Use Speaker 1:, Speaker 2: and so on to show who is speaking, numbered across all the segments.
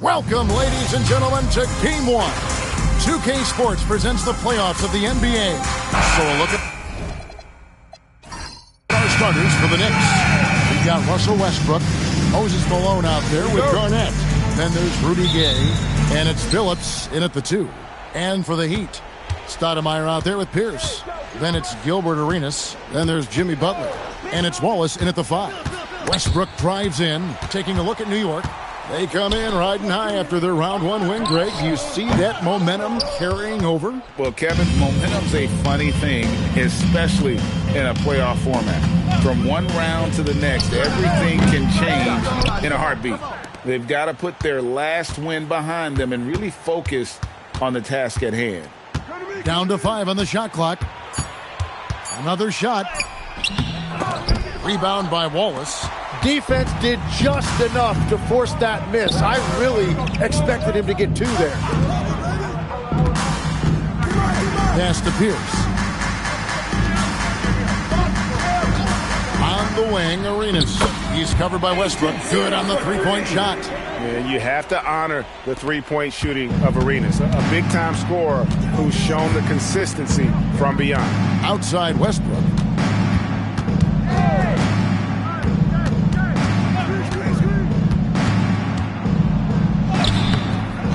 Speaker 1: Welcome, ladies and gentlemen, to Game 1. 2K Sports presents the playoffs of the NBA. So a look at our starters for the Knicks. We've got Russell Westbrook, Moses Malone out there with Garnett. Then there's Rudy Gay, and it's Phillips in at the 2. And for the Heat, Stoudemire out there with Pierce. Then it's Gilbert Arenas. Then there's Jimmy Butler. And it's Wallace in at the 5. Westbrook drives in, taking a look at New York. They come in riding high after their round 1 win, Greg. Do you see that momentum carrying over?
Speaker 2: Well, Kevin, momentum's a funny thing, especially in a playoff format. From one round to the next, everything can change in a heartbeat. They've got to put their last win behind them and really focus on the task at hand.
Speaker 1: Down to 5 on the shot clock. Another shot. Rebound by Wallace.
Speaker 3: Defense did just enough to force that miss. I really expected him to get 2 there.
Speaker 1: Pass to Pierce. On the wing, Arenas. He's covered by Westbrook. Good on the three-point shot.
Speaker 4: And you have to honor the three-point shooting of Arenas. A big-time scorer who's shown the consistency from beyond.
Speaker 1: Outside Westbrook.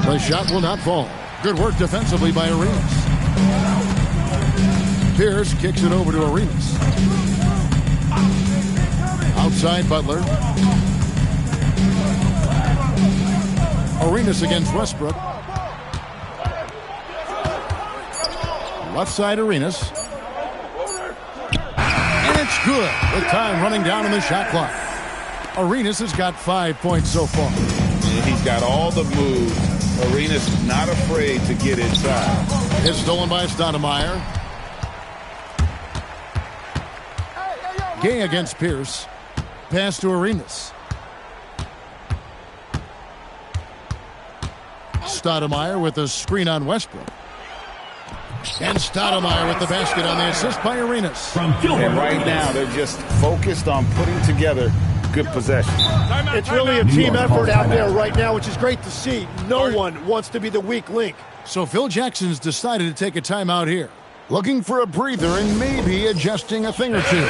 Speaker 1: The shot will not fall. Good work defensively by Arenas. Pierce kicks it over to Arenas. Outside Butler. Arenas against Westbrook. Left side Arenas. And it's good with time running down on the shot clock. Arenas has got 5 points so far.
Speaker 2: And he's got all the moves. Arenas not afraid to get inside.
Speaker 1: It's stolen by Stoudemire. Gay against Pierce. Pass to Arenas. Stoudemire with a screen on Westbrook. And Stoudemire with the basket on the assist by Arenas.
Speaker 4: And right now, they're just focused on putting together good possession.
Speaker 3: It's really a team effort out there right now, which is great to see. No one wants to be the weak link.
Speaker 1: So Phil Jackson's decided to take a timeout here. Looking for a breather and maybe adjusting a thing or two.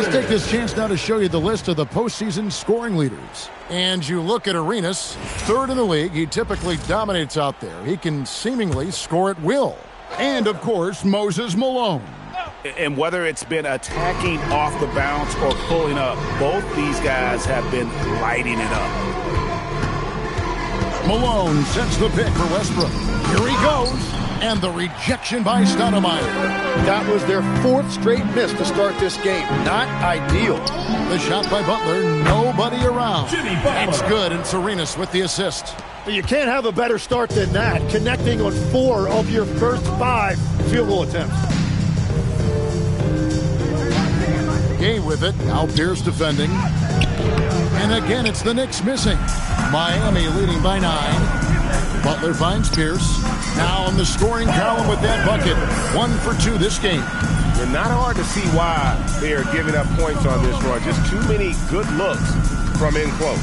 Speaker 1: Let's take this chance now to show you the list of the postseason scoring leaders. And you look at Arenas, 3rd in the league. He typically dominates out there. He can seemingly score at will. And, of course, Moses Malone.
Speaker 4: And whether it's been attacking off the bounce or pulling up, both these guys have been lighting it up.
Speaker 1: Malone sets the pick for Westbrook. Here he goes. And the rejection by Stoudemire.
Speaker 3: That was their 4th straight miss to start this game. Not ideal.
Speaker 1: The shot by Butler, nobody around. It's good, and Arenas with the assist.
Speaker 3: You can't have a better start than that, connecting on 4 of your first 5 field goal attempts.
Speaker 1: Gay with it, now Pierce defending. And again, it's the Knicks missing. Miami leading by 9. Butler finds Pierce. Now on the scoring column with that bucket. 1 for 2 this game.
Speaker 4: And not hard to see why they are giving up points on this run. Just too many good looks from in close.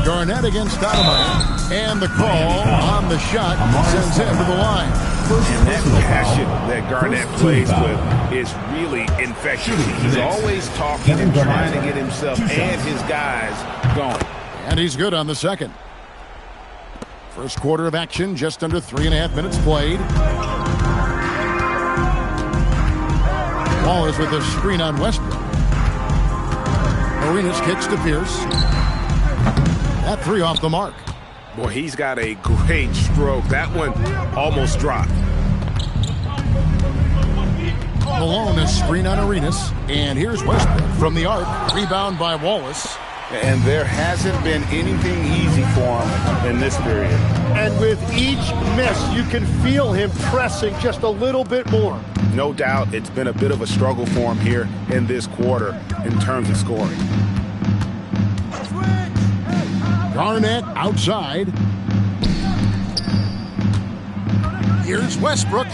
Speaker 1: Garnett against Stoudemire. And the call on the shot sends him to the line.
Speaker 4: And that passion that Garnett plays with is really infectious. He's always talking and trying to get himself and his guys going.
Speaker 1: And he's good on the second. First quarter of action, just under 3.5 minutes played. Wallace with a screen on Westbrook. Arenas kicks to Pierce. That 3 off the mark.
Speaker 4: Boy, he's got a great stroke. That one almost dropped.
Speaker 1: Malone a screen on Arenas. And here's Westbrook from the arc. Rebound by Wallace.
Speaker 2: And there hasn't been anything easy for him in this period.
Speaker 3: And with each miss, you can feel him pressing just a little bit more.
Speaker 4: No doubt it's been a bit of a struggle for him here in this quarter in terms of scoring.
Speaker 1: Garnett outside. Here's Westbrook.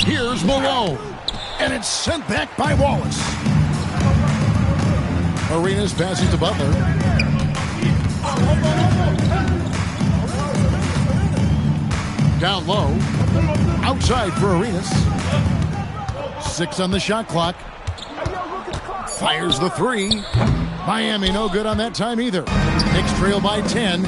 Speaker 1: Here's Malone. And it's sent back by Wallace. Arenas passes to Butler. Down low. Outside for Arenas. 6 on the shot clock. Fires the 3. Miami no good on that time either. Knicks trail by 10.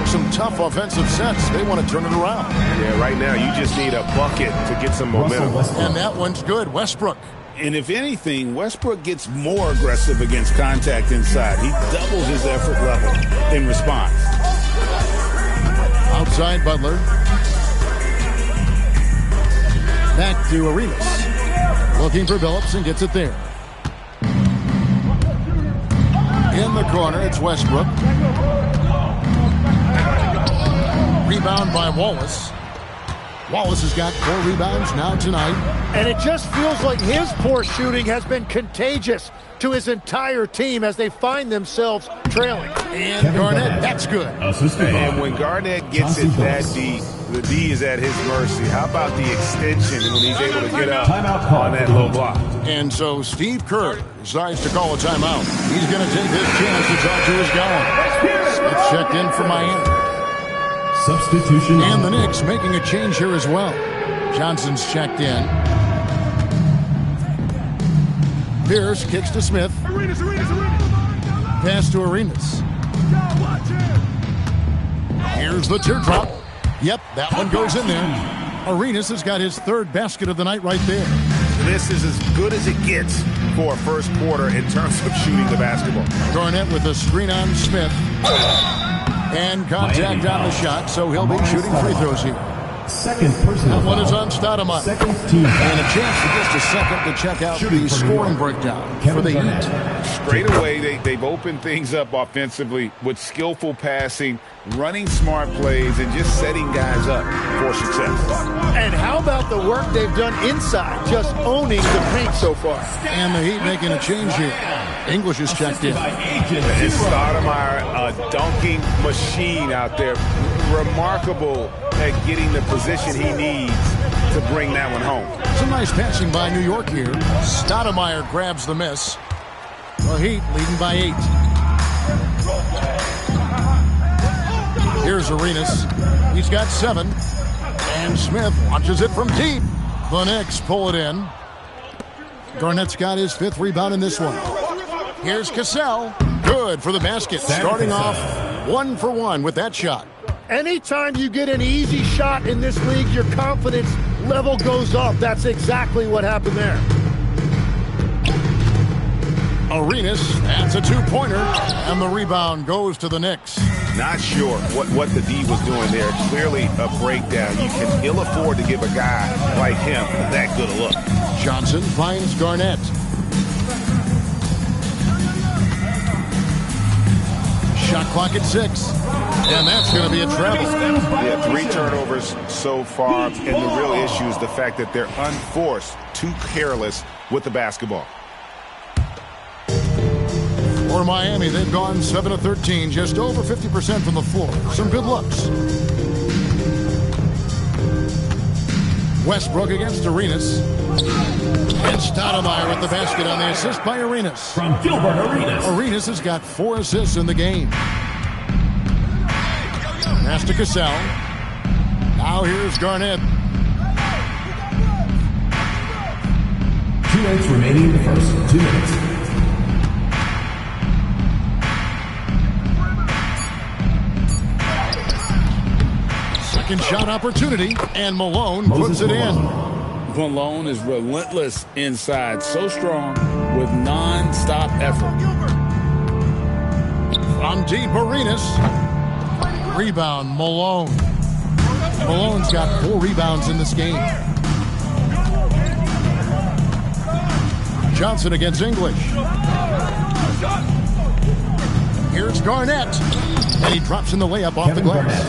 Speaker 1: Some tough offensive sets. They want to turn it around.
Speaker 4: Yeah, right now you just need a bucket to get some momentum.
Speaker 1: And that one's good. Westbrook.
Speaker 2: And if anything, Westbrook gets more aggressive against contact inside. He doubles his effort level in response.
Speaker 1: Outside Butler. Back to Arenas. Looking for Billups and gets it there. In the corner, it's Westbrook. Rebound by Wallace. Wallace has got 4 rebounds now tonight.
Speaker 3: And it just feels like his poor shooting has been contagious to his entire team as they find themselves trailing.
Speaker 1: And Garnett, that's good.
Speaker 4: And when Garnett gets it that deep, the D is at his mercy. How about the extension when he's able to get up on that low block?
Speaker 1: And so Steve Kerr decides to call a timeout. He's going to take his chance to talk to his guy. Smith checked in for Miami.
Speaker 5: Substitution.
Speaker 1: And the Knicks making a change here as well. Johnson's checked in. Pierce kicks to Smith. Pass to Arenas. Here's the teardrop. Yep, that one goes in there. Arenas has got his 3rd basket of the night right there.
Speaker 4: This is as good as it gets for a first quarter in terms of shooting the basketball.
Speaker 1: Garnett with a screen on Smith. And contact on the shot, so he'll be shooting free throws here.
Speaker 5: Second personal.
Speaker 1: That one is on Stoudemire.
Speaker 5: Second team.
Speaker 1: And a chance for just a second to check out the scoring breakdown for the Heat.
Speaker 2: Straight away, they've opened things up offensively with skillful passing, running smart plays, and just setting guys up for success.
Speaker 3: And how about the work they've done inside, just owning the paint so far?
Speaker 1: And the Heat making a change here. English is checked in.
Speaker 4: And Stoudemire, a dunking machine out there. Remarkable at getting the position he needs to bring that one home.
Speaker 1: Some nice passing by New York here. Stoudemire grabs the miss. The Heat leading by 8. Here's Arenas. He's got 7. And Smith launches it from deep. The Knicks pull it in. Garnett's got his 5th rebound in this one. Here's Cassell. Good for the basket. Starting off 1 for 1 with that shot.
Speaker 3: Anytime you get an easy shot in this league, your confidence level goes up. That's exactly what happened there.
Speaker 1: Arenas, that's a 2-pointer, and the rebound goes to the Knicks.
Speaker 4: Not sure what the D was doing there. Clearly a breakdown. You can ill afford to give a guy like him that good a look.
Speaker 1: Johnson finds Garnett. Shot clock at 6. And that's going to be a travel.
Speaker 4: Yeah, 3 turnovers so far. And the real issue is the fact that they're unforced, too careless with the basketball.
Speaker 1: For Miami, they've gone 7 of 13, just over 50% from the floor. Some good looks. Westbrook against Arenas. And Stoudemire with the basket on the assist by Arenas.
Speaker 5: From Gilbert Arenas.
Speaker 1: Arenas has got 4 assists in the game. Pass to Cassell. Now here's Garnett.
Speaker 5: 2 minutes remaining in the first. 2 minutes.
Speaker 1: Second shot opportunity, and Malone puts it in.
Speaker 2: Malone is relentless inside, so strong with non-stop effort.
Speaker 1: From deep, Arenas. Rebound, Malone. Malone's got 4 rebounds in this game. Johnson against English. Here's Garnett. And he drops in the layup off the glass.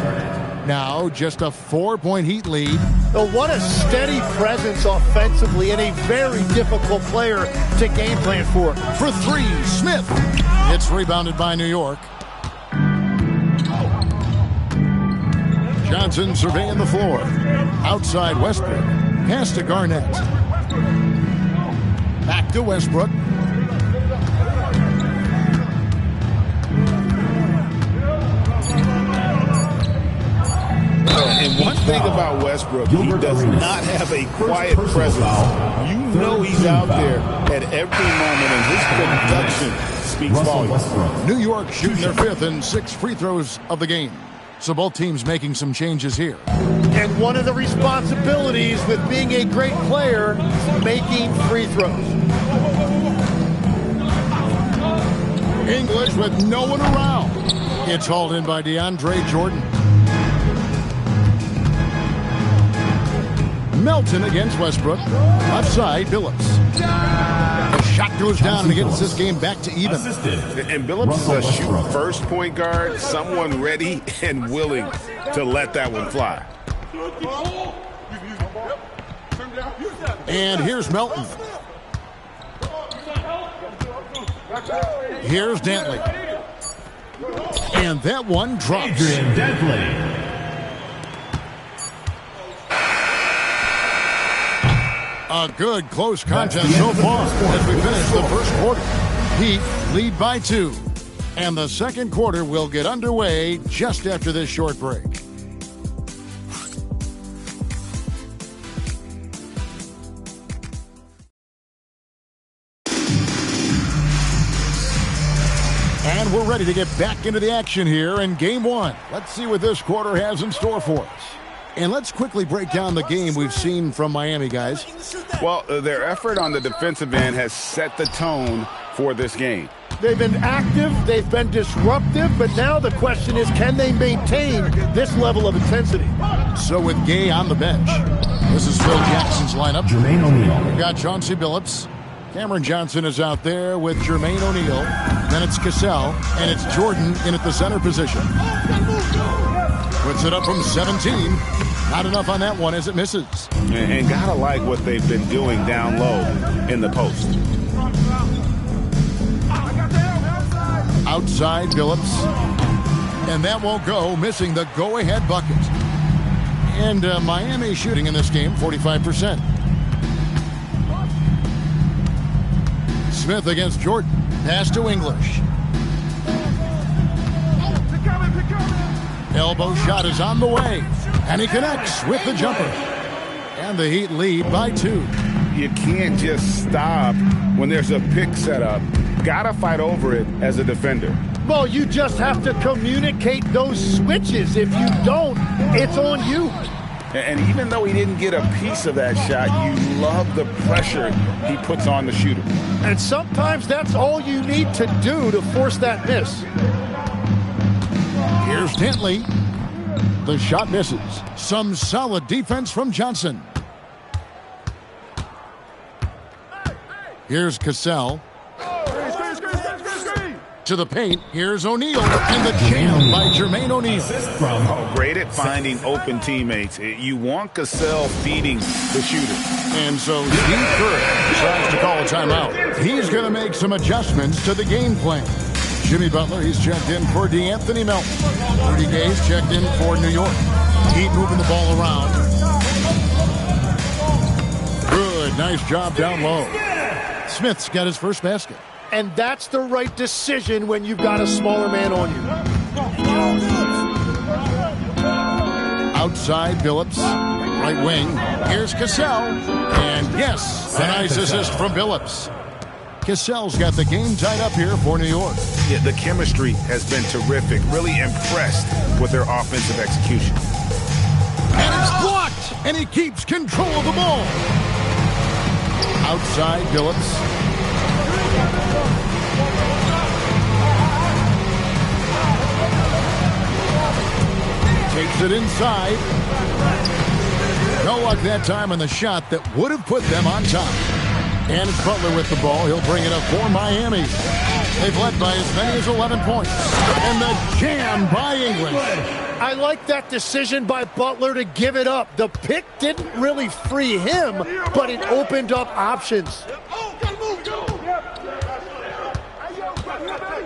Speaker 1: Now just a 4-point Heat lead.
Speaker 3: Oh, what a steady presence offensively and a very difficult player to game plan for.
Speaker 1: For 3, Smith. It's rebounded by New York. Johnson surveying the floor. Outside Westbrook. Pass to Garnett. Back to Westbrook.
Speaker 2: about Westbrook, he does not have a quiet presence. You know he's out there at every moment, and his production speaks volumes.
Speaker 1: New York shooting their 5th and 6th free throws of the game. So both teams making some changes here.
Speaker 3: And one of the responsibilities with being a great player, making free throws.
Speaker 1: English with no one around. It's hauled in by DeAndre Jordan. Melton against Westbrook. Offside, Billups. The shot goes down and gets this game back to even.
Speaker 2: And Billups is a shoot-first point guard, someone ready and willing to let that one fly.
Speaker 1: And here's Melton. Here's Dantley. And that one drops. A good close contest so far as we finish the first quarter. Heat lead by 2. And the second quarter will get underway just after this short break. And we're ready to get back into the action here in Game 1. Let's see what this quarter has in store for us. And let's quickly break down the game we've seen from Miami, guys.
Speaker 2: Well, their effort on the defensive end has set the tone for this game.
Speaker 3: They've been active, they've been disruptive, but now the question is, can they maintain this level of intensity?
Speaker 1: So with Gay on the bench, this is Phil Jackson's lineup.
Speaker 5: Jermaine O'Neal.
Speaker 1: We've got Chauncey Billups. Cameron Johnson is out there with Jermaine O'Neal. Then it's Cassell, and it's Jordan in at the center position. Puts it up from 17. Not enough on that one as it misses.
Speaker 2: And gotta like what they've been doing down low in the post.
Speaker 1: Outside Billups. And that won't go, missing the go-ahead bucket. And Miami shooting in this game, 45%. Smith against Jordan. Pass to English. Elbow shot is on the way. And he connects with the jumper. And the Heat lead by 2.
Speaker 2: You can't just stop when there's a pick set up. Gotta fight over it as a defender.
Speaker 3: Well, you just have to communicate those switches. If you don't, it's on you.
Speaker 2: And even though he didn't get a piece of that shot, you love the pressure he puts on the shooter.
Speaker 3: And sometimes that's all you need to do to force that miss.
Speaker 1: Here's Dantley. The shot misses. Some solid defense from Johnson. Here's Cassell. To the paint. Here's O'Neal. And the jam by Jermaine O'Neal.
Speaker 2: Oh, great at finding open teammates. You want Cassell feeding the shooter.
Speaker 1: And so Steve Kerr decides to call a timeout. He's going to make some adjustments to the game plan. Jimmy Butler, he's checked in for DeAnthony Melton. Rudy Gay's checked in for New York. Heat moving the ball around. Good, nice job down low. Smith's got his first basket.
Speaker 3: And that's the right decision when you've got a smaller man on you.
Speaker 1: Outside Billups, right wing. Here's Cassell. And yes, a nice assist from Billups. Cassell's got the game tied up here for New York.
Speaker 2: Yeah, the chemistry has been terrific. Really impressed with their offensive execution.
Speaker 1: And it's blocked. And he keeps control of the ball. Outside Billups. Takes it inside. No luck that time on the shot that would have put them on top. And it's Butler with the ball. He'll bring it up for Miami. They've led by as many as 11 points. And the jam by English.
Speaker 3: I like that decision by Butler to give it up. The pick didn't really free him, but it opened up options.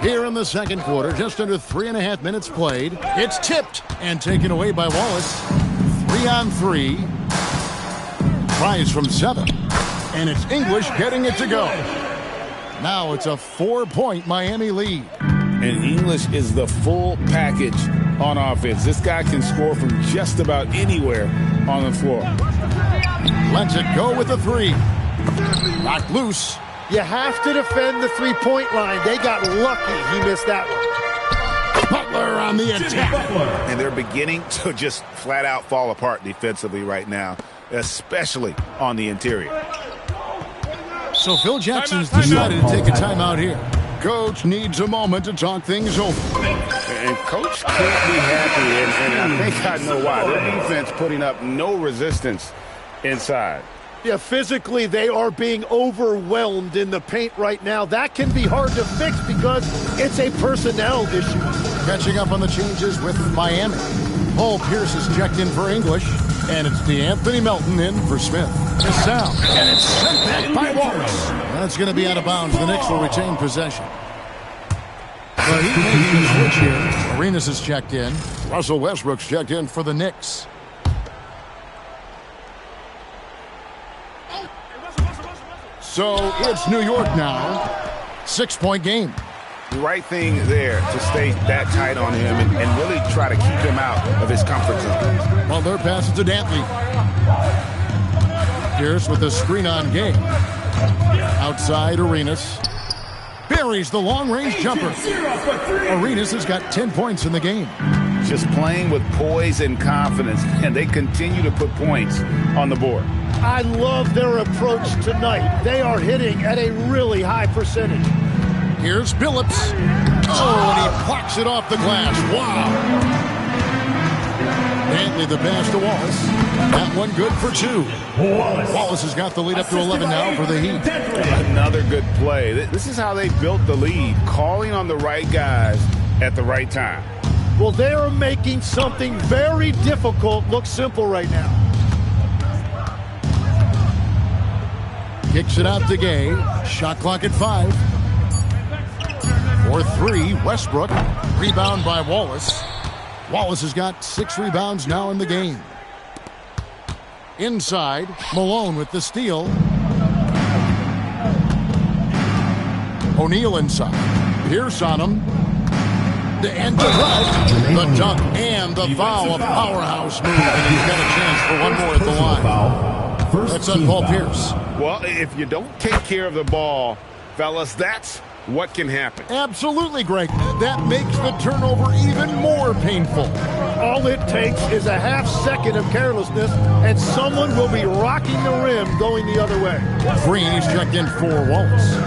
Speaker 1: Here in the second quarter, just under 3.5 minutes played. It's tipped and taken away by Wallace. 3-on-3. Tries from 7. And it's English getting it to go. Now it's a 4-point Miami lead.
Speaker 2: And English is the full package on offense. This guy can score from just about anywhere on the floor.
Speaker 1: Lets it go with the three. Knocked loose.
Speaker 3: You have to defend the three-point line. They got lucky he missed that one.
Speaker 1: Butler on the attack.
Speaker 2: And they're beginning to just flat out fall apart defensively right now, especially on the interior.
Speaker 1: So Phil Jackson's decided to take a timeout here. Coach needs a moment to talk things over.
Speaker 2: And Coach can't be happy, and I think I know why. Their defense putting up no resistance inside.
Speaker 3: Yeah, physically they are being overwhelmed in the paint right now. That can be hard to fix because it's a personnel issue.
Speaker 1: Catching up on the changes with Miami. Paul Pierce is checked in for English, and it's DeAnthony Melton in for Smith. Cassell, and it's sent back by Wallace. That's going to be out of bounds. The Knicks will retain possession. But he's making a switch here. Arenas is checked in. Russell Westbrook's checked in for the Knicks. So it's New York now. 6-point game.
Speaker 2: The right thing there to stay that tight on him and really try to keep him out of his comfort zone.
Speaker 1: Well, their pass it to Dantley. Pierce with a screen-on game. Outside Arenas. Buries the long-range jumper. Arenas has got 10 points in the game.
Speaker 2: Just playing with poise and confidence, and they continue to put points on the board.
Speaker 3: I love their approach tonight. They are hitting at a really high percentage.
Speaker 1: Here's Billups. Oh, and he plucks it off the glass. Wow. Dantley the pass to Wallace. That one good for two. Wallace has got the lead up to 11 now for the Heat.
Speaker 2: Another good play. This is how they built the lead, calling on the right guys at the right time.
Speaker 3: Well, they are making something very difficult look simple right now.
Speaker 1: Kicks it out to Gay. Shot clock at 5. For 3, Westbrook. Rebound by Wallace. Wallace has got 6 rebounds now in the game. Inside, Malone with the steal. O'Neal inside. Pierce on him. And to right, the dunk and the foul, a powerhouse move, and he's got a chance for one more at the line. That's on Paul Pierce.
Speaker 2: Well, if you don't take care of the ball, fellas, that's what can happen.
Speaker 1: Absolutely, Greg. That makes the turnover even more painful.
Speaker 3: All it takes is a half second of carelessness, and someone will be rocking the rim going the other way.
Speaker 1: Green is checked in for Wallace.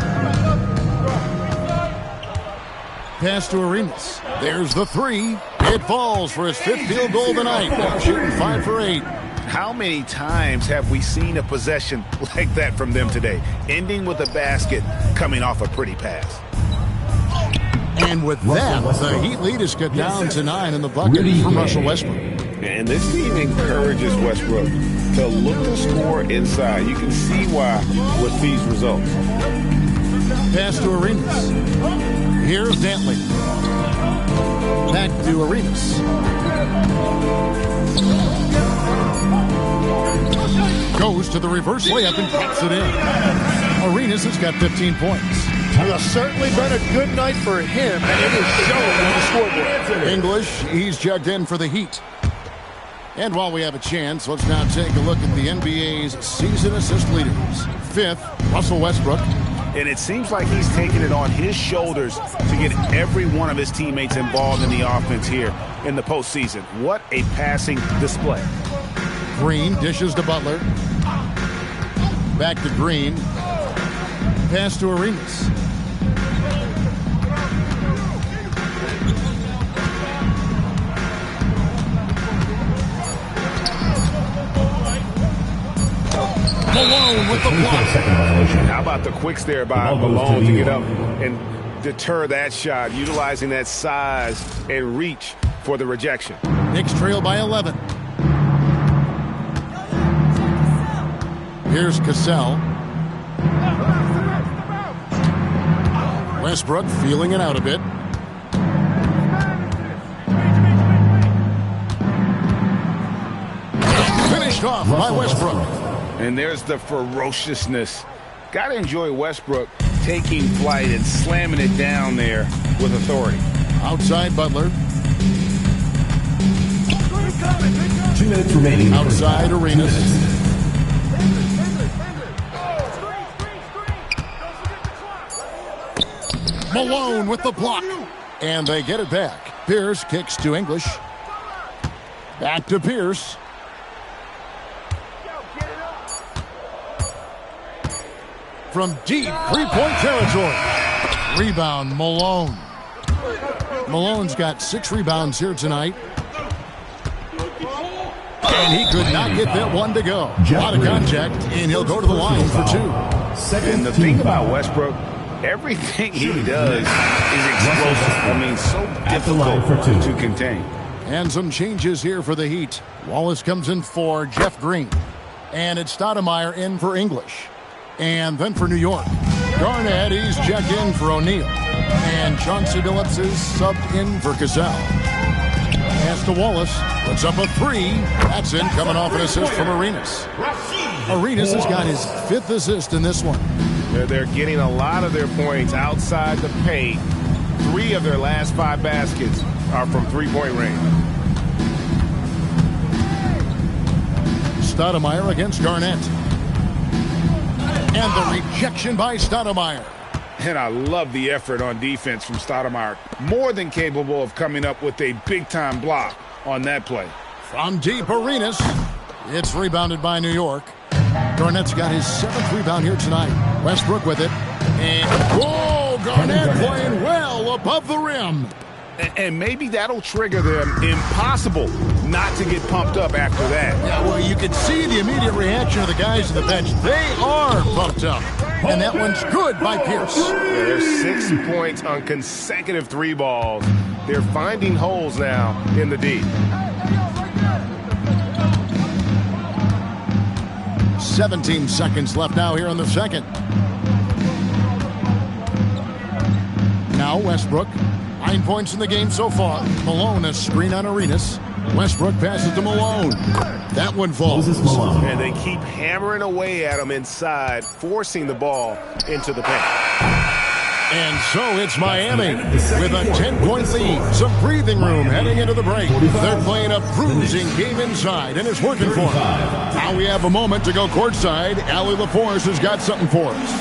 Speaker 1: Pass to Arenas. There's the 3. It falls for his 5th field goal tonight. Now shooting 5 for 8.
Speaker 2: How many times have we seen a possession like that from them today, ending with a basket coming off a pretty pass?
Speaker 1: And with that, the Heat lead is cut down to 9 in the bucket from Russell Westbrook.
Speaker 2: And this team encourages Westbrook to look to score inside. You can see why with these results.
Speaker 1: Pass to Arenas. Here's Dantley. Back to Arenas. Goes to the reverse layup and drops it in. Arenas has got 15 points.
Speaker 3: Well, certainly been a good night for him, and it is showing on the scoreboard.
Speaker 1: English, he's checked in for the Heat. And while we have a chance, let's now take a look at the NBA's season assist leaders. 5th, Russell Westbrook.
Speaker 2: And it seems like he's taking it on his shoulders to get every one of his teammates involved in the offense here in the postseason. What a passing display.
Speaker 1: Green dishes to Butler. Back to Green. Pass to Arenas. Malone with the block.
Speaker 2: How about the quicks there by Malone to get up and deter that shot, utilizing that size and reach for the rejection.
Speaker 1: Knicks trail by 11. Here's Cassell. Westbrook feeling it out a bit. Finished off by Westbrook.
Speaker 2: And there's the ferociousness. Got to enjoy Westbrook taking flight and slamming it down there with authority.
Speaker 1: Outside Butler.
Speaker 5: 2 minutes remaining.
Speaker 1: Outside Arenas. Malone with the block. And they get it back. Pierce kicks to English. Back to Pierce. From deep three-point territory. Rebound, Malone. Malone's got 6 rebounds here tonight. And he could not get that one to go. A lot of contact, and he'll go to the line for 2.
Speaker 2: And the thing about Westbrook, everything he does is explosive. I mean, so difficult to contain.
Speaker 1: And some changes here for the Heat. Wallace comes in for Jeff Green. And it's Stoudemire in for English. And then for New York, Garnett, he's checked in for O'Neal. And Chauncey Billups is subbed in for Cassell. Pass to Wallace. Puts up a 3. That's in, coming off an assist from Arenas. Arenas has got his 5th assist in this one.
Speaker 4: They're getting a lot of their points outside the paint. 3 of their last 5 baskets are from three-point range.
Speaker 1: Stoudemire against Garnett. And the rejection by Stoudemire.
Speaker 2: And I love the effort on defense from Stoudemire. More than capable of coming up with a big-time block on that play.
Speaker 1: From deep, Arenas. It's rebounded by New York. Garnett's got his 7th rebound here tonight. Westbrook with it. And, whoa, Garnett playing well above the rim.
Speaker 2: And maybe that'll trigger them. Impossible not to get pumped up after that.
Speaker 1: Yeah, well, you can see the immediate reaction of the guys on the bench. They are pumped up. And that one's good by Pierce.
Speaker 4: Yeah, there's 6 points on consecutive 3 balls. They're finding holes now in the D.
Speaker 1: 17 seconds left now here in the second. Now Westbrook. 9 points in the game so far. Malone, a screen on Arenas. Westbrook passes to Malone. That one falls.
Speaker 4: And they keep hammering away at him inside, forcing the ball into the paint.
Speaker 1: And so it's Miami with a 10-point lead. Some breathing room heading into the break. They're playing a bruising game inside, and it's working for them. Now we have a moment to go courtside. Allie LaForce has got something for us.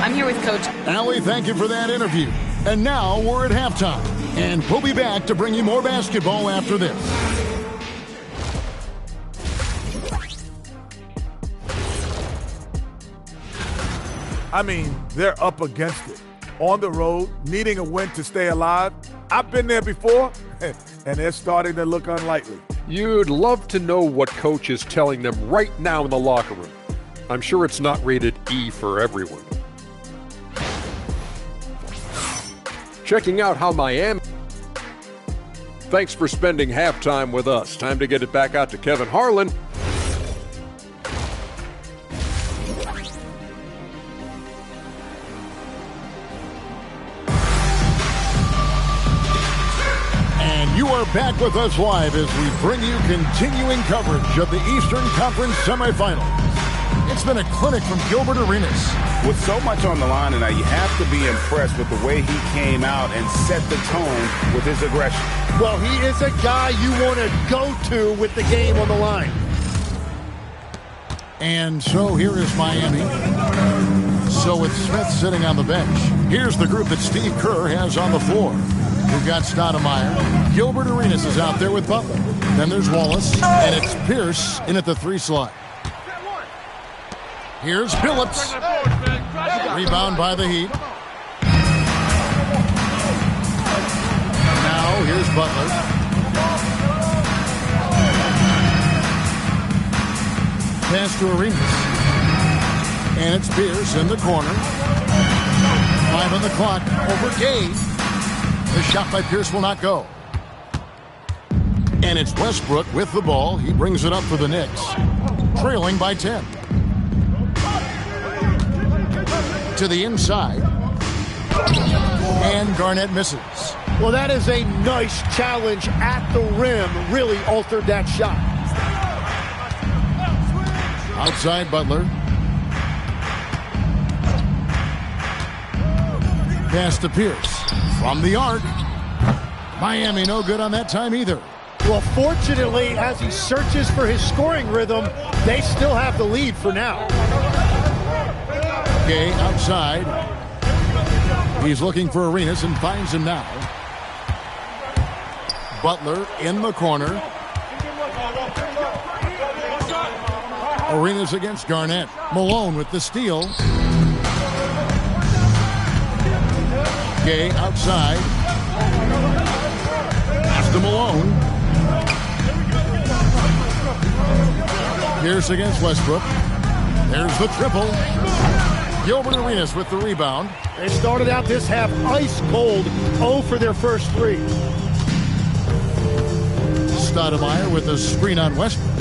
Speaker 6: I'm here with Coach.
Speaker 1: Allie, thank you for that interview. And now we're at halftime. And we'll be back to bring you more basketball after this.
Speaker 7: I mean, they're up against it. On the road, needing a win to stay alive. I've been there before, and they're starting to look unlikely.
Speaker 8: You'd love to know what Coach is telling them right now in the locker room. I'm sure it's not rated E for everyone. Checking out how Miami. Thanks for spending halftime with us. Time to get it back out to Kevin Harlan.
Speaker 1: And you are back with us live as we bring you continuing coverage of the Eastern Conference semifinals. It's been a clinic from Gilbert Arenas.
Speaker 2: With so much on the line tonight, you have to be impressed with the way he came out and set the tone with his aggression.
Speaker 3: Well, he is a guy you want to go to with the game on the line.
Speaker 1: And so here is Miami. So with Smith sitting on the bench, here's the group that Steve Kerr has on the floor. We've got Stoudemire. Gilbert Arenas is out there with Butler. Then there's Wallace, and it's Pierce in at the 3 slot. Here's Billups. Rebound by the Heat. Now here's Butler. Pass to Arenas. And it's Pierce in the corner. 5 on the clock over Gay. The shot by Pierce will not go. And it's Westbrook with the ball. He brings it up for the Knicks. Trailing by 10. To the inside. And Garnett misses.
Speaker 3: Well, that is a nice challenge at the rim. Really altered that shot.
Speaker 1: Outside Butler. Pass to Pierce. From the arc. Miami no good on that time either.
Speaker 3: Well, fortunately, as he searches for his scoring rhythm, they still have the lead for now.
Speaker 1: Gay outside. He's looking for Arenas and finds him now. Butler in the corner. Arenas against Garnett. Malone with the steal. Gay outside. Pass to Malone. Pierce against Westbrook. There's the triple. Gilbert Arenas with the rebound.
Speaker 3: They started out this half ice cold, 0 for their first 3.
Speaker 1: Stoudemire with a screen on Westbrook.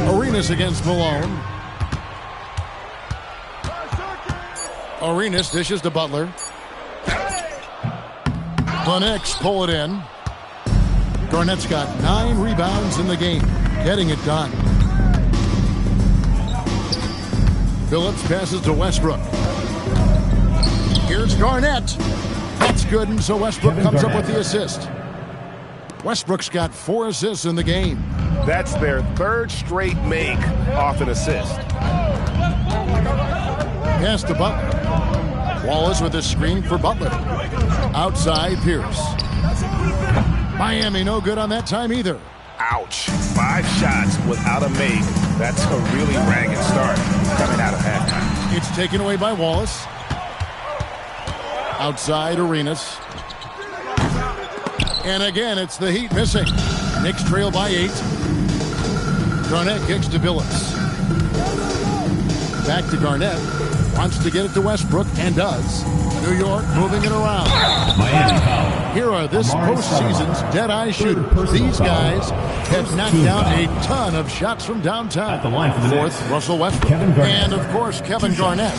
Speaker 1: Arenas against Malone. Arenas dishes to Butler. The Knicks pull it in. Garnett's got 9 rebounds in the game, getting it done. Phillips passes to Westbrook. Here's Garnett. That's good, and so Westbrook comes up with the assist. Westbrook's got 4 assists in the game.
Speaker 4: That's their 3rd straight make off an assist.
Speaker 1: Pass to Butler. Wallace with a screen for Butler. Outside Pierce. Miami no good on that time either.
Speaker 4: Ouch. 5 shots without a make. That's a really ragged start coming out of halftime.
Speaker 1: It's taken away by Wallace. Outside Arenas. And again, it's the Heat missing. Knicks trail by 8. Garnett kicks to Phillips. Back to Garnett. Wants to get it to Westbrook, and does. New York moving it around.
Speaker 5: Miami foul.
Speaker 1: Here are this postseason's dead-eye shooters. These guys have knocked down a ton of shots from downtown.
Speaker 5: At the line for the
Speaker 1: Fourth,
Speaker 5: Knicks,
Speaker 1: Russell Westbrook. And, of course, Kevin Garnett.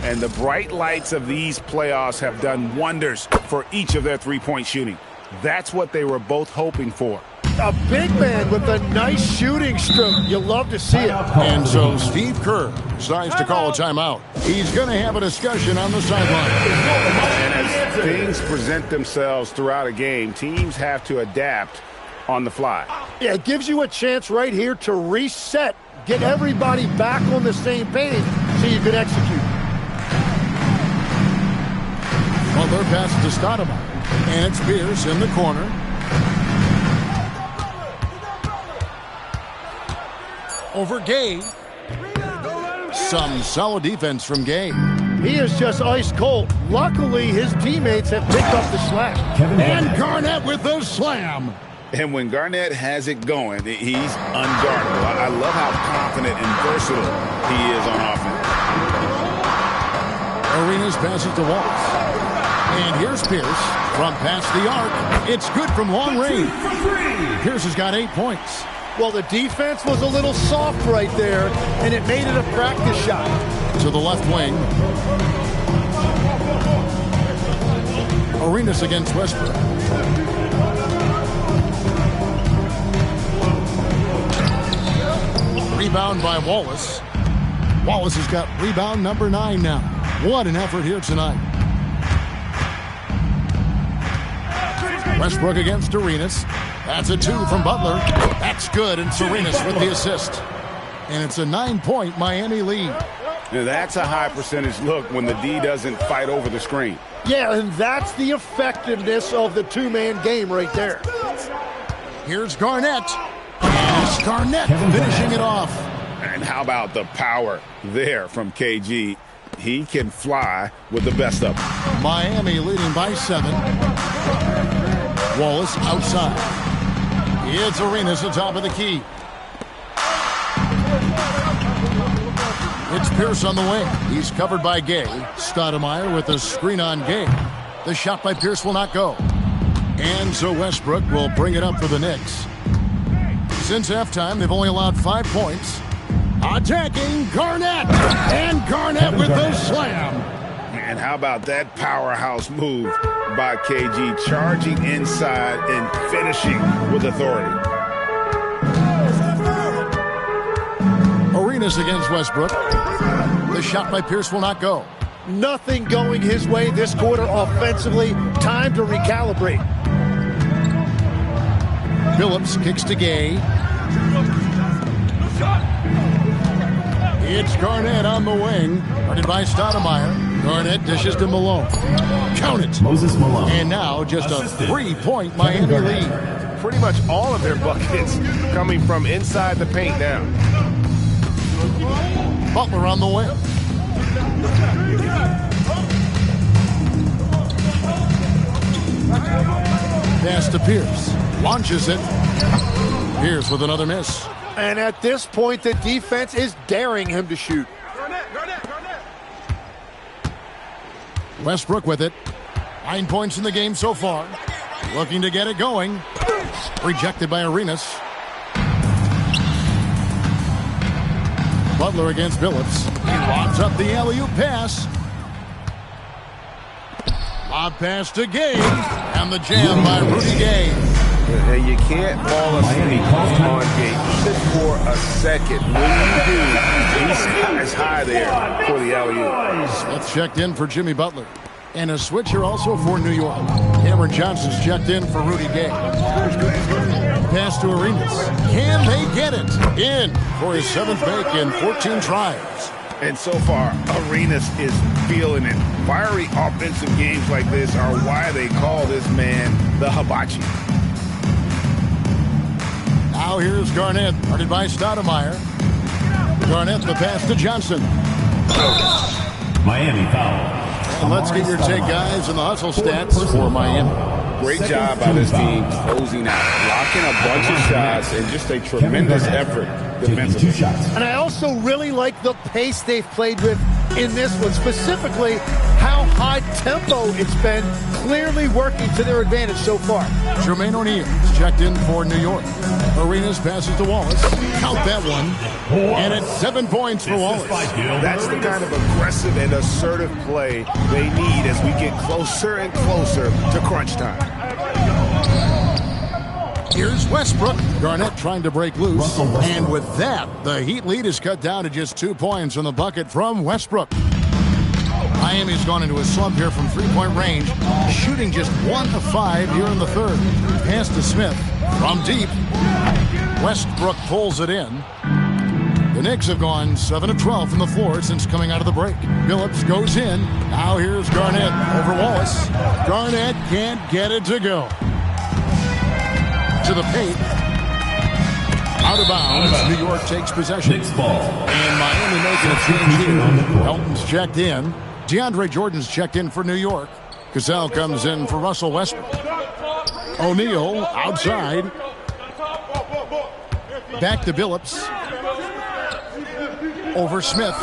Speaker 4: And the bright lights of these playoffs have done wonders for each of their three-point shooting. That's what they were both hoping for.
Speaker 3: A big man with a nice shooting stroke. You love to see it.
Speaker 1: And so Steve Kerr decides to call a timeout. He's going to have a discussion on the sideline.
Speaker 4: And as things present themselves throughout a game, teams have to adapt on the fly.
Speaker 3: Yeah, it gives you a chance right here to reset, get everybody back on the same page so you can execute.
Speaker 1: Butler passes to Stoudemire. And it's Pierce in the corner. Over Gay. Some solid defense from Gay.
Speaker 3: He is just ice cold. Luckily, his teammates have picked up the slack.
Speaker 1: And Garnett with the slam.
Speaker 4: And when Garnett has it going, he's unguardable. I love how confident and versatile he is on offense.
Speaker 1: Arenas passes to Wallace. And here's Pierce from past the arc. It's good from long range. Pierce has got 8 points.
Speaker 3: Well, the defense was a little soft right there, and it made it a practice shot.
Speaker 1: To the left wing. Arenas against Westbrook. Rebound by Wallace. Wallace has got rebound number 9 now. What an effort here tonight. Westbrook against Arenas. That's a 2 from Butler. That's good, and Arenas with the assist. And it's a 9-point Miami lead.
Speaker 4: Now that's a high percentage look when the D doesn't fight over the screen.
Speaker 3: Yeah, and that's the effectiveness of the two-man game right there.
Speaker 1: Here's Garnett. Yes, Garnett finishing it off.
Speaker 4: And how about the power there from KG? He can fly with the best of them.
Speaker 1: Miami leading by 7. Wallace outside. It's Arenas at top of the key. It's Pierce on the wing. He's covered by Gay. Stoudemire with a screen on Gay. The shot by Pierce will not go. And so Westbrook will bring it up for the Knicks. Since halftime, they've only allowed 5 points. Attacking Garnett. And Garnett with the slam.
Speaker 4: And how about that powerhouse move by KG, charging inside and finishing with authority.
Speaker 1: Arenas against Westbrook. The shot by Pierce will not go.
Speaker 3: Nothing going his way this quarter offensively. Time to recalibrate.
Speaker 1: Phillips kicks to Gay. It's Garnett on the wing. Guarded by Stoudemire. Garnett dishes to Malone. Count it.
Speaker 5: Moses Malone.
Speaker 1: And now just a 3-point Miami lead.
Speaker 4: Pretty much all of their buckets coming from inside the paint now.
Speaker 1: Butler on the wing. Pass to Pierce. Launches it. Pierce with another miss.
Speaker 3: And at this point, the defense is daring him to shoot.
Speaker 1: Westbrook with it. 9 points in the game so far. Looking to get it going. Rejected by Arenas. Butler against Phillips. He lobs up the alley-oop pass. Lob pass to Gay. And the jam by Rudy Gay.
Speaker 4: And you can't fall asleep on Gay even for a second. What do? He's skies high there for the alley-oop.
Speaker 1: Smith checked in for Jimmy Butler. And a switcher also for New York. Cameron Johnson's checked in for Rudy Gay. Pass to Arenas. Can they get it? In for his 7th make in 14 tries.
Speaker 4: And so far, Arenas is feeling it. Fiery offensive games like this are why they call this man the hibachi.
Speaker 1: Now here's Garnett, guarded by Stoudemire. Garnett the pass to Johnson.
Speaker 5: Miami foul.
Speaker 1: And let's get your take, guys, on the hustle stats for Miami.
Speaker 2: Great job by this team closing out, blocking a bunch of shots, and just a tremendous effort defensively.
Speaker 3: And I also really like the pace they've played with in this one, specifically how high tempo it's been, clearly working to their advantage so far.
Speaker 1: Jermaine O'Neal is checked in for New York. Arenas passes to Wallace. Count that one. And it's 7 points for Wallace.
Speaker 4: That's the kind of aggressive and assertive play they need as we get closer and closer to crunch time.
Speaker 1: Here's Westbrook. Garnett trying to break loose. And with that, the Heat lead is cut down to just 2 points on the bucket from Westbrook. Miami's gone into a slump here from three-point range, shooting just 1 of 5 here in the third. Pass to Smith from deep. Westbrook pulls it in. The Knicks have gone 7 of 12 from the floor since coming out of the break. Phillips goes in. Now here's Garnett over Wallace. Garnett can't get it to go. To the paint. Out of bounds. New York takes possession.
Speaker 5: Knicks ball.
Speaker 1: And Miami making a change here. Elton's checked in. DeAndre Jordan's checked in for New York. Cassell comes in for Russell Westbrook. O'Neal outside. Back to Phillips. Over Smith.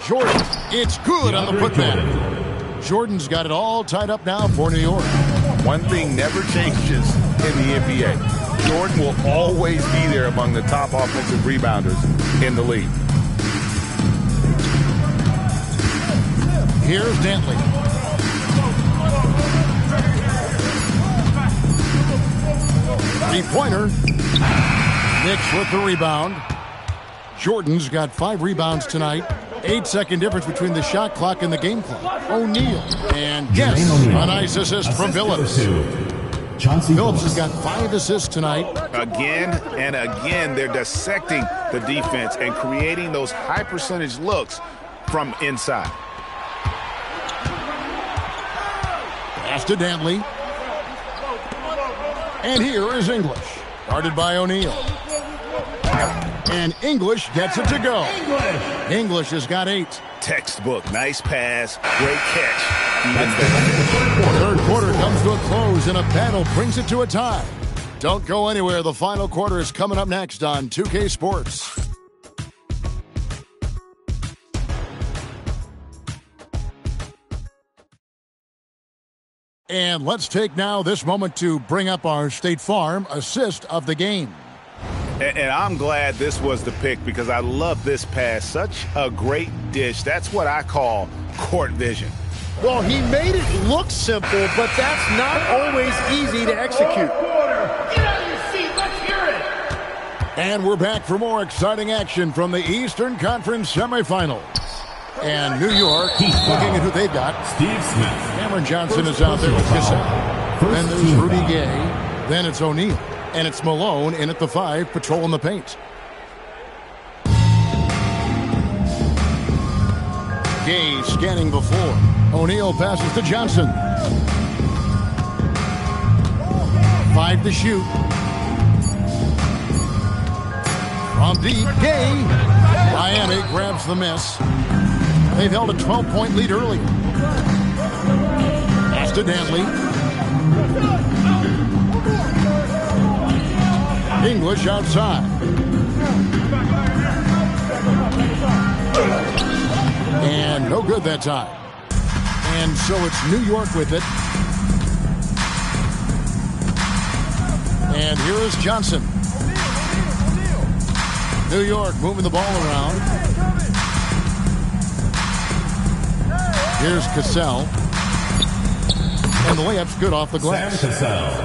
Speaker 1: Jordan. It's good on the putback. Jordan's got it all tied up now for New York.
Speaker 4: One thing never changes in the NBA. Jordan will always be there among the top offensive rebounders in the league.
Speaker 1: Here's Dantley. Three-pointer. Knicks with the rebound. Jordan's got 5 rebounds tonight. 8-second difference between the shot clock and the game clock. O'Neal. And yes, a nice assist from Phillips. Phillips has got 5 assists tonight.
Speaker 4: Again and again, they're dissecting the defense and creating those high percentage looks from inside.
Speaker 1: Pass to Dantley. And here is English. Guarded by O'Neal. And English gets it to go. English has got 8.
Speaker 4: Textbook. Nice pass. Great catch. Even better.
Speaker 1: Third quarter comes to a close, and a battle brings it to a tie. Don't go anywhere. The final quarter is coming up next on 2K Sports. And let's take now this moment to bring up our State Farm assist of the game.
Speaker 4: And I'm glad this was the pick because I love this pass. Such a great dish. That's what I call court vision.
Speaker 3: Well, he made it look simple, but that's not always easy to execute.
Speaker 6: Get out of your seat. Let's hear it.
Speaker 1: And we're back for more exciting action from the Eastern Conference semifinals. And New York, looking at who they've got.
Speaker 5: Steve Smith.
Speaker 1: Cameron Johnson is out there with Cassell. Then there's Rudy Gay. Then it's O'Neal. And it's Malone in at the 5, patrolling the paint. Gay scanning before. O'Neal passes to Johnson. 5 to shoot. From deep, Gay. Miami grabs the miss. They've held a 12-point lead early. Pass to Dantley. English outside. And no good that time. And so it's New York with it. And here is Johnson. New York moving the ball around. Here's Cassell. And the layup's good off the glass.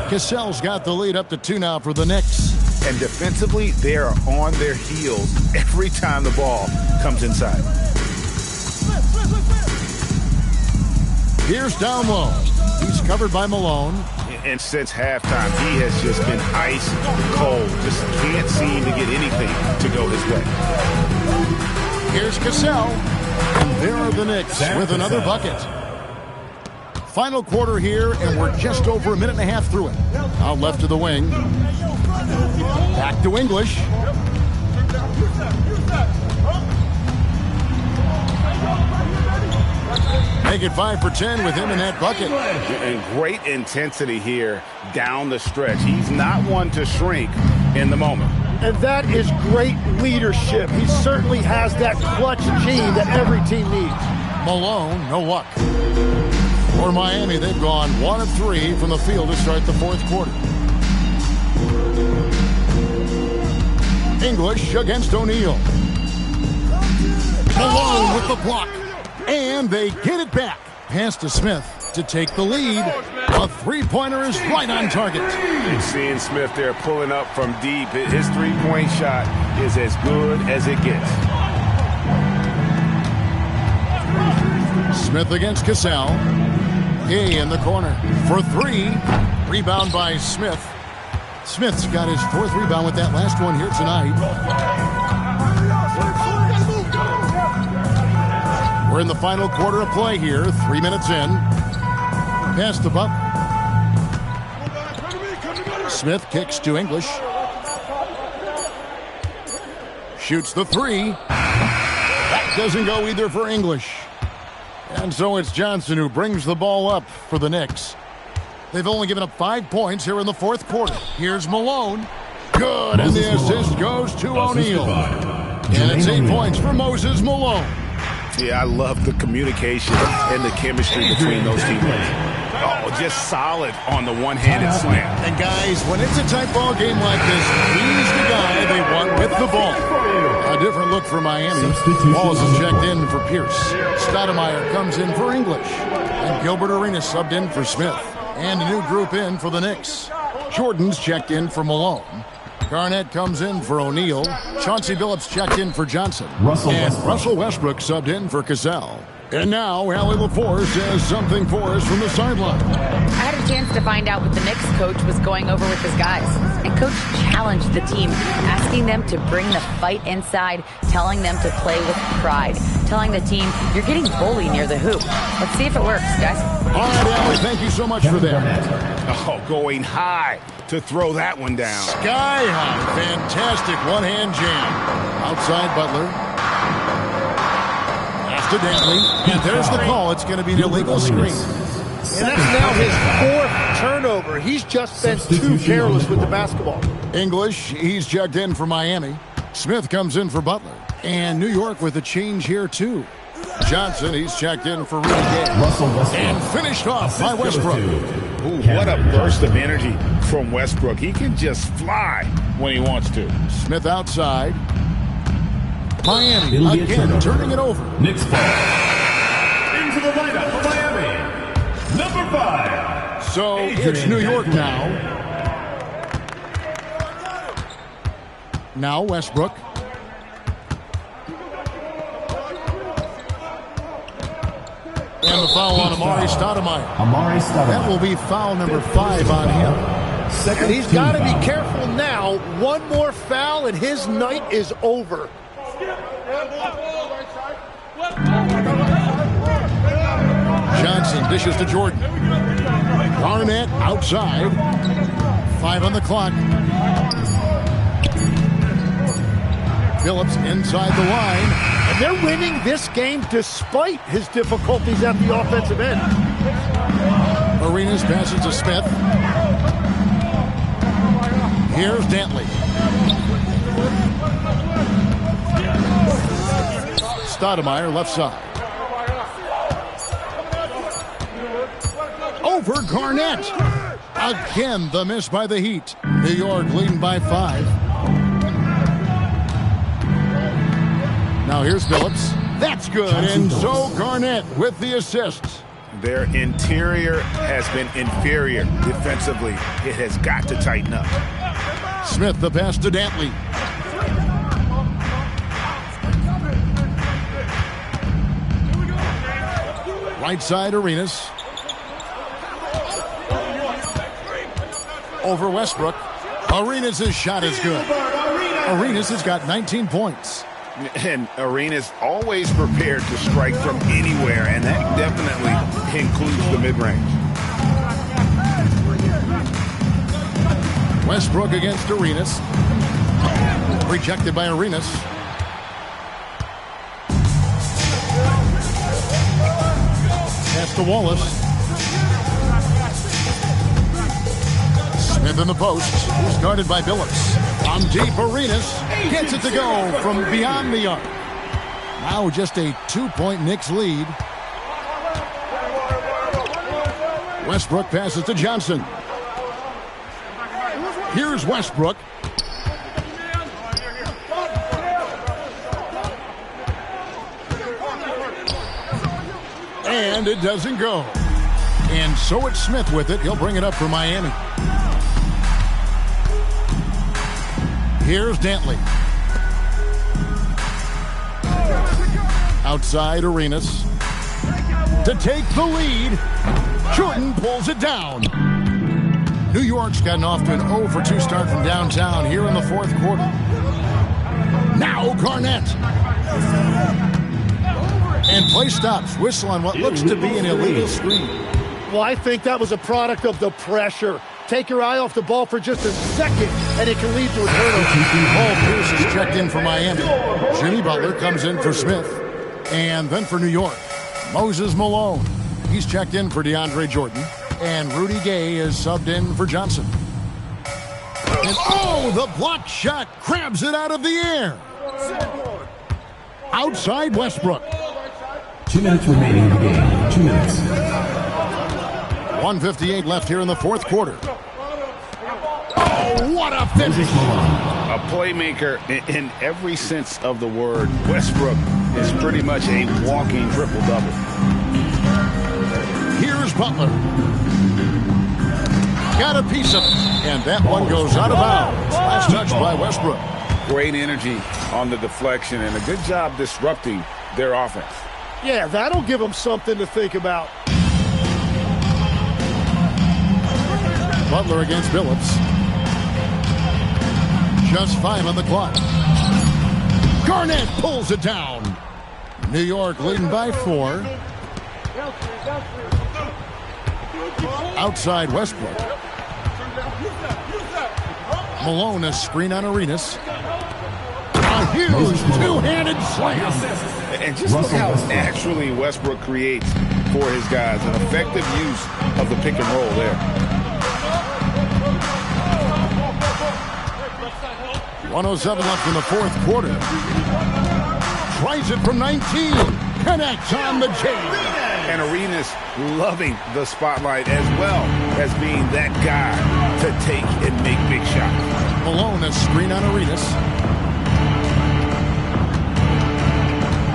Speaker 1: Cassell's got the lead up to 2 now for the Knicks.
Speaker 2: And defensively, they are on their heels every time the ball comes inside.
Speaker 1: Here's down low. He's covered by Malone.
Speaker 2: And since halftime, he has just been ice cold. Just can't seem to get anything to go his way.
Speaker 1: Here's Cassell. And there are the Knicks with another bucket. Final quarter here, and we're just over a minute and a half through it. Out left to the wing. Back to English. Make it 5 for 10 with him in that bucket.
Speaker 2: And great intensity here down the stretch. He's not one to shrink in the moment.
Speaker 3: And that is great leadership. He certainly has that clutch gene that every team needs.
Speaker 1: Malone, no luck. For Miami, they've gone 1 of 3 from the field to start the 4th quarter. English against O'Neal. Malone with the block. And they get it back. Pass to Smith to take the lead. A three-pointer is right on target.
Speaker 2: You're seeing Smith there pulling up from deep. His three-point shot is as good as it gets.
Speaker 1: Smith against Cassell. Gay in the corner for 3. Rebound by Smith. Smith's got his 4th rebound with that last one here tonight. We're in the final quarter of play here. 3 minutes in. Pass the buck. Smith kicks to English. Shoots the 3. That doesn't go either for English. And so it's Johnson who brings the ball up for the Knicks. They've only given up 5 points here in the 4th quarter. Here's Malone. Good, and the assist goes to O'Neal. And it's 8 points for Moses Malone.
Speaker 2: Yeah, I love the communication and the chemistry between those teammates. Oh, just solid on the one-handed slam.
Speaker 1: And guys, when it's a tight ball game like this, he's the guy they want with the ball. A different look for Miami. Walls is checked in for Pierce. Stoudemire comes in for English. And Gilbert Arenas subbed in for Smith. And a new group in for the Knicks. Jordan's checked in for Malone. Garnett comes in for O'Neal. Chauncey Billups checked in for Johnson. Russell Westbrook subbed in for Cassell. And now, Allie LaForce has something for us from the sideline.
Speaker 9: I had a chance to find out what the Knicks coach was going over with his guys. And coach challenged the team, asking them to bring the fight inside, telling them to play with pride, telling the team, you're getting bullied near the hoop. Let's see if it works, guys.
Speaker 1: All right, Allie, thank you so much for that.
Speaker 2: Oh, going high to throw that one down.
Speaker 1: Sky high. Fantastic one-hand jam. Outside Butler. To Dantley, and there's the call. It's going to be an illegal screen.
Speaker 3: And that's now his 4th turnover. He's just been too careless with the basketball.
Speaker 1: English, he's checked in for Miami. Smith comes in for Butler. And New York with a change here, too. Johnson, he's checked in for Rudy Gay. And finished off by Westbrook.
Speaker 2: Ooh, what a burst of energy from Westbrook. He can just fly when he wants to.
Speaker 1: Smith outside. Miami again turning it over.
Speaker 5: Knicks ball. Into the lineup for Miami. Number 5.
Speaker 1: So it's New York now. Now Westbrook. And the foul on Amari Stoudemire. That will be foul number 5 on him.
Speaker 3: And he's got to be careful now. One more foul and his night is over.
Speaker 1: Johnson dishes to Jordan. Garnett outside. 5 on the clock. Phillips inside the line.
Speaker 3: And they're winning this game despite his difficulties at the offensive end.
Speaker 1: Arenas passes to Smith. Here's Dantley. Stoudemire left side. Over Garnett. Again, the miss by the Heat. New York leading by 5. Now here's Phillips. That's good. And so Garnett with the assist.
Speaker 2: Their interior has been inferior defensively. It has got to tighten up.
Speaker 1: Smith the pass to Dantley. Right side Arenas. Over Westbrook. Arenas' shot is good. Arenas has got 19 points.
Speaker 2: And Arenas always prepared to strike from anywhere, and that definitely includes the mid-range.
Speaker 1: Westbrook against Arenas. Rejected by Arenas. Pass to Wallace. Smith in the post. Started by Phillips. On deep, Arenas gets it to go from beyond the arc. Now just a 2-point Knicks lead. Westbrook passes to Johnson. Here's Westbrook. And it doesn't go. And so it's Smith with it. He'll bring it up for Miami. Here's Dantley. Outside Arenas. To take the lead. Jordan pulls it down. New York's gotten off to an 0-for-2 start from downtown here in the 4th quarter. Now Garnett. And play stops. Whistle on what looks to be an illegal screen.
Speaker 3: Well, I think that was a product of the pressure. Take your eye off the ball for just a second, and it can lead to a turnover.
Speaker 1: Paul Pierce is checked in for Miami. Jimmy Butler comes in for Smith. And then for New York, Moses Malone. He's checked in for DeAndre Jordan. And Rudy Gay is subbed in for Johnson. And oh, the block shot grabs it out of the air. Outside Westbrook.
Speaker 5: 2 minutes remaining in the game. 2 minutes.
Speaker 1: 1:58 left here in the 4th quarter. Oh, what a finish.
Speaker 2: A playmaker in every sense of the word. Westbrook is pretty much a walking triple-double.
Speaker 1: Here's Butler. Got a piece of it. And that one goes out of bounds. Last touch by Westbrook.
Speaker 2: Great energy on the deflection and a good job disrupting their offense.
Speaker 3: Yeah, that'll give them something to think about.
Speaker 1: Butler against Phillips. Just 5 on the clock. Garnett pulls it down. New York leading by 4. Outside Westbrook. Malone, a screen on Arenas. A huge two-handed slam.
Speaker 2: And just look how naturally Westbrook creates for his guys. An effective use of the pick and roll there.
Speaker 1: 1:07 left in the 4th quarter. Tries it from 19. Connects on the J.
Speaker 2: And Arenas loving the spotlight as well as being that guy to take and make big shots.
Speaker 1: Malone, a screen on Arenas.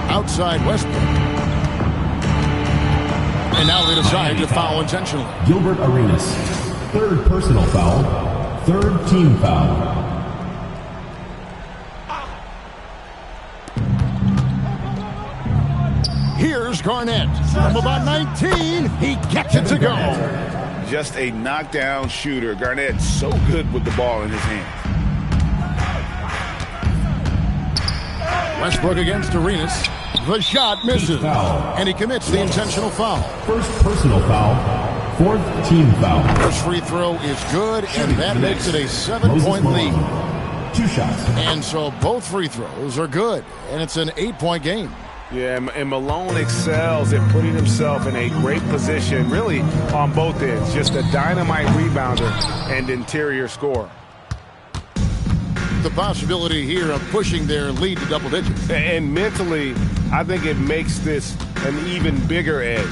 Speaker 1: Outside Westbrook. And now they decide to foul intentionally.
Speaker 5: Gilbert Arenas. 3rd personal foul. 3rd team foul.
Speaker 1: Here's Garnett. From about 19, he gets it to go.
Speaker 2: Just a knockdown shooter. Garnett so good with the ball in his hands.
Speaker 1: Westbrook against Arenas. The shot misses, and he commits the intentional foul.
Speaker 5: First personal foul, fourth team foul.
Speaker 1: First free throw is good, and that makes it a 7-point lead.
Speaker 5: 2 shots.
Speaker 1: And so both free throws are good, and it's an 8-point game.
Speaker 2: Yeah, and Malone excels at putting himself in a great position, really on both ends. Just a dynamite rebounder and interior scorer.
Speaker 1: The possibility here of pushing their lead to double digits.
Speaker 2: And mentally, I think it makes this an even bigger edge.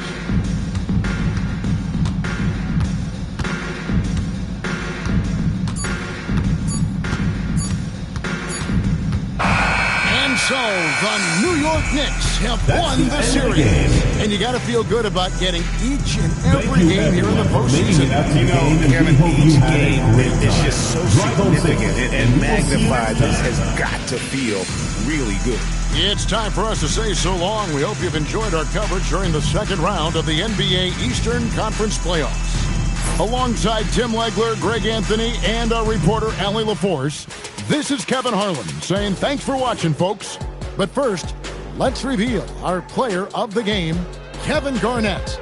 Speaker 1: And so the New York Knicks have won the series. And you got to feel good about getting each and every game here in the postseason.
Speaker 2: You know, Kevin, each game is just so significant and magnified. This has got to feel really good.
Speaker 1: It's time for us to say so long. We hope you've enjoyed our coverage during the second round of the NBA Eastern Conference Playoffs. Alongside Tim Legler, Greg Anthony, and our reporter, Allie LaForce, this is Kevin Harlan saying thanks for watching, folks. But first, let's reveal our player of the game, Kevin Garnett.